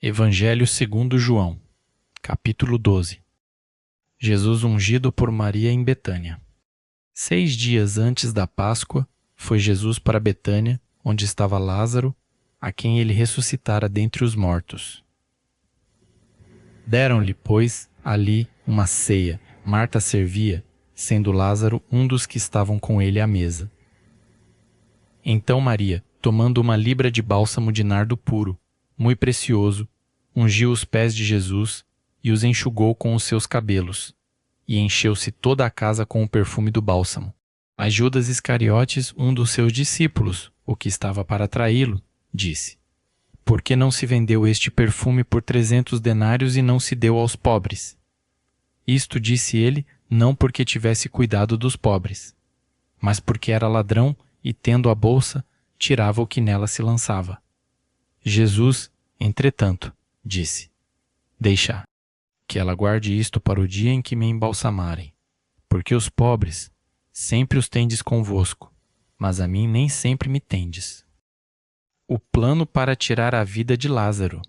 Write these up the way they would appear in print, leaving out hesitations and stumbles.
Evangelho segundo João, capítulo 12. Jesus ungido por Maria em Betânia. 6 dias antes da Páscoa, foi Jesus para Betânia, onde estava Lázaro, a quem ele ressuscitara dentre os mortos. Deram-lhe, pois, ali uma ceia. Marta servia, sendo Lázaro um dos que estavam com ele à mesa. Então Maria, tomando uma libra de bálsamo de nardo puro, muito precioso, ungiu os pés de Jesus e os enxugou com os seus cabelos, e encheu-se toda a casa com o perfume do bálsamo. Mas Judas Iscariotes, um dos seus discípulos, o que estava para traí-lo, disse: Por que não se vendeu este perfume por 300 denários e não se deu aos pobres? Isto disse ele, não porque tivesse cuidado dos pobres, mas porque era ladrão e, tendo a bolsa, tirava o que nela se lançava. Jesus, entretanto, disse: Deixai, que ela guarde isto para o dia em que me embalsamarem, porque os pobres sempre os tendes convosco, mas a mim nem sempre me tendes. O plano para tirar a vida de Lázaro.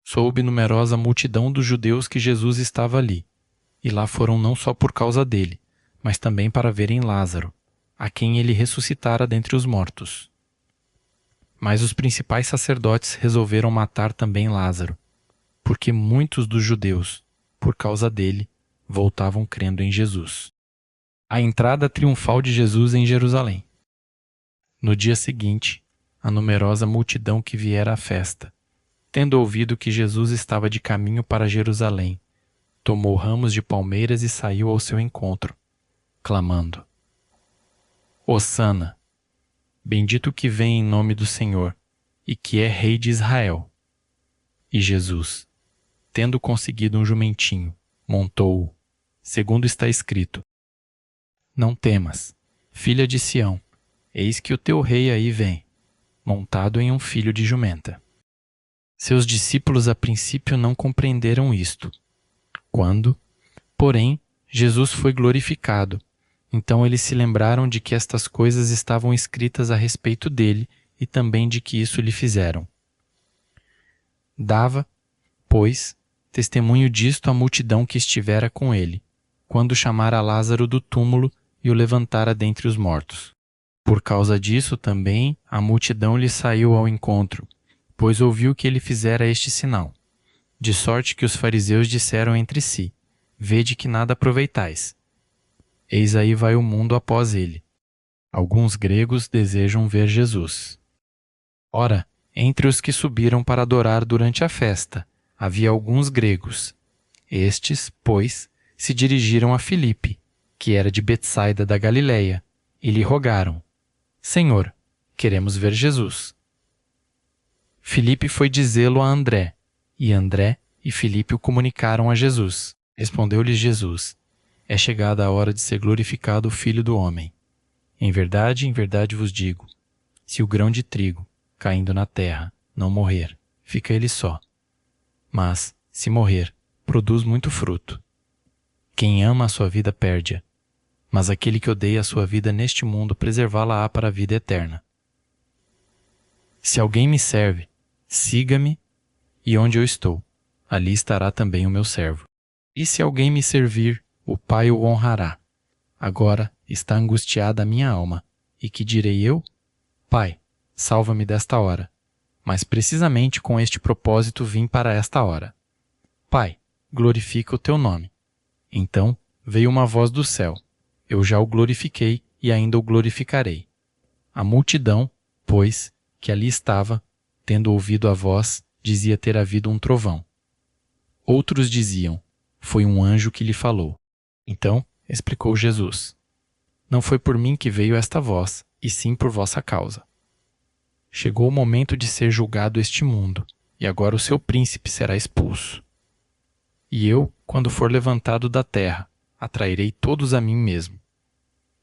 Soube numerosa multidão dos judeus que Jesus estava ali, e lá foram não só por causa dele, mas também para verem Lázaro, a quem ele ressuscitara dentre os mortos. Mas os principais sacerdotes resolveram matar também Lázaro, porque muitos dos judeus, por causa dele, voltavam crendo em Jesus. A entrada triunfal de Jesus em Jerusalém. No dia seguinte, a numerosa multidão que viera à festa, tendo ouvido que Jesus estava de caminho para Jerusalém, tomou ramos de palmeiras e saiu ao seu encontro, clamando: Hosana! Bendito que vem em nome do Senhor, e que é Rei de Israel. E Jesus, tendo conseguido um jumentinho, montou-o, segundo está escrito: Não temas, filha de Sião, eis que o teu rei aí vem, montado em um filho de jumenta. Seus discípulos a princípio não compreenderam isto. Quando, porém, Jesus foi glorificado, então eles se lembraram de que estas coisas estavam escritas a respeito dele e também de que isso lhe fizeram. Dava, pois, testemunho disto à multidão que estivera com ele, quando chamara Lázaro do túmulo e o levantara dentre os mortos. Por causa disso também a multidão lhe saiu ao encontro, pois ouviu que ele fizera este sinal. De sorte que os fariseus disseram entre si: Vede que nada aproveitais. Eis aí vai o mundo após ele. Alguns gregos desejam ver Jesus. Ora, entre os que subiram para adorar durante a festa, havia alguns gregos. Estes, pois, se dirigiram a Filipe, que era de Betsaida da Galileia, e lhe rogaram: Senhor, queremos ver Jesus. Filipe foi dizê-lo a André, e André e Filipe o comunicaram a Jesus. Respondeu-lhes Jesus: É chegada a hora de ser glorificado o Filho do Homem. Em verdade vos digo, se o grão de trigo, caindo na terra, não morrer, fica ele só. Mas, se morrer, produz muito fruto. Quem ama a sua vida perde-a, mas aquele que odeia a sua vida neste mundo preservá-la-á para a vida eterna. Se alguém me serve, siga-me, e onde eu estou, ali estará também o meu servo. E se alguém me servir, o Pai o honrará. Agora está angustiada a minha alma. E que direi eu? Pai, salva-me desta hora. Mas precisamente com este propósito vim para esta hora. Pai, glorifica o teu nome. Então veio uma voz do céu. Eu já o glorifiquei e ainda o glorificarei. A multidão, pois, que ali estava, tendo ouvido a voz, dizia ter havido um trovão. Outros diziam: Foi um anjo que lhe falou. Então explicou Jesus: Não foi por mim que veio esta voz, e sim por vossa causa. Chegou o momento de ser julgado este mundo, e agora o seu príncipe será expulso. E eu, quando for levantado da terra, atrairei todos a mim mesmo.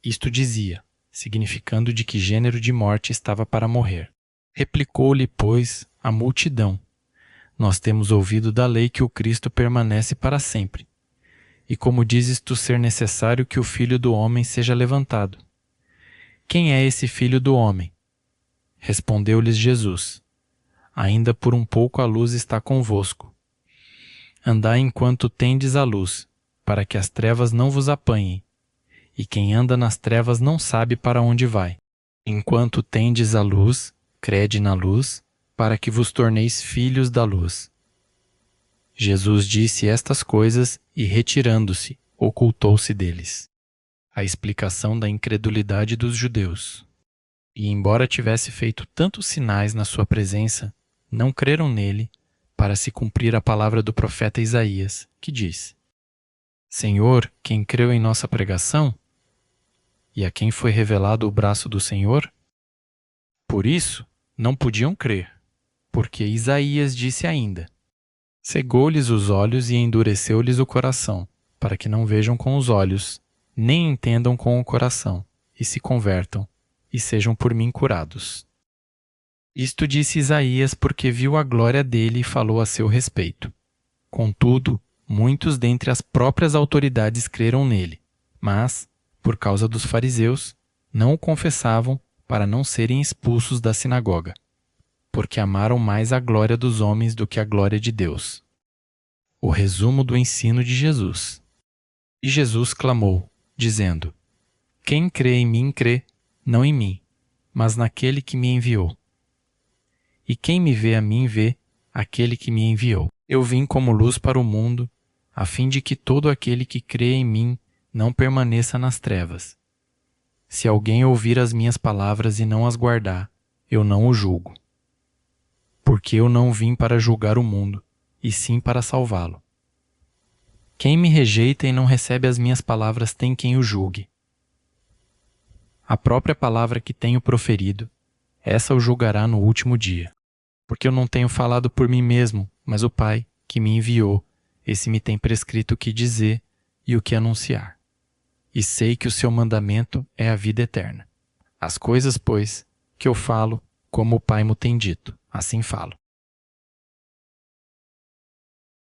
Isto dizia, significando de que gênero de morte estava para morrer. Replicou-lhe, pois, a multidão: Nós temos ouvido da lei que o Cristo permanece para sempre. E como dizes tu ser necessário que o Filho do Homem seja levantado? Quem é esse Filho do Homem? Respondeu-lhes Jesus: ainda por um pouco a luz está convosco. Andai enquanto tendes a luz, para que as trevas não vos apanhem. E quem anda nas trevas não sabe para onde vai. Enquanto tendes a luz, crede na luz, para que vos torneis filhos da luz. Jesus disse estas coisas e, retirando-se, ocultou-se deles. A explicação da incredulidade dos judeus. E embora tivesse feito tantos sinais na sua presença, não creram nele, para se cumprir a palavra do profeta Isaías, que diz: Senhor, quem creu em nossa pregação? E a quem foi revelado o braço do Senhor? Por isso, não podiam crer, porque Isaías disse ainda: Cegou-lhes os olhos e endureceu-lhes o coração, para que não vejam com os olhos, nem entendam com o coração, e se convertam, e sejam por mim curados. Isto disse Isaías porque viu a glória dele e falou a seu respeito. Contudo, muitos dentre as próprias autoridades creram nele, mas, por causa dos fariseus, não o confessavam para não serem expulsos da sinagoga, porque amaram mais a glória dos homens do que a glória de Deus. O resumo do ensino de Jesus. E Jesus clamou, dizendo: Quem crê em mim crê, não em mim, mas naquele que me enviou. E quem me vê a mim vê aquele que me enviou. Eu vim como luz para o mundo, a fim de que todo aquele que crê em mim não permaneça nas trevas. Se alguém ouvir as minhas palavras e não as guardar, eu não o julgo. Porque eu não vim para julgar o mundo, e sim para salvá-lo. Quem me rejeita e não recebe as minhas palavras tem quem o julgue. A própria palavra que tenho proferido, essa o julgará no último dia. Porque eu não tenho falado por mim mesmo, mas o Pai, que me enviou, esse me tem prescrito o que dizer e o que anunciar. E sei que o seu mandamento é a vida eterna. As coisas, pois, que eu falo, como o Pai mo tem dito, assim falo.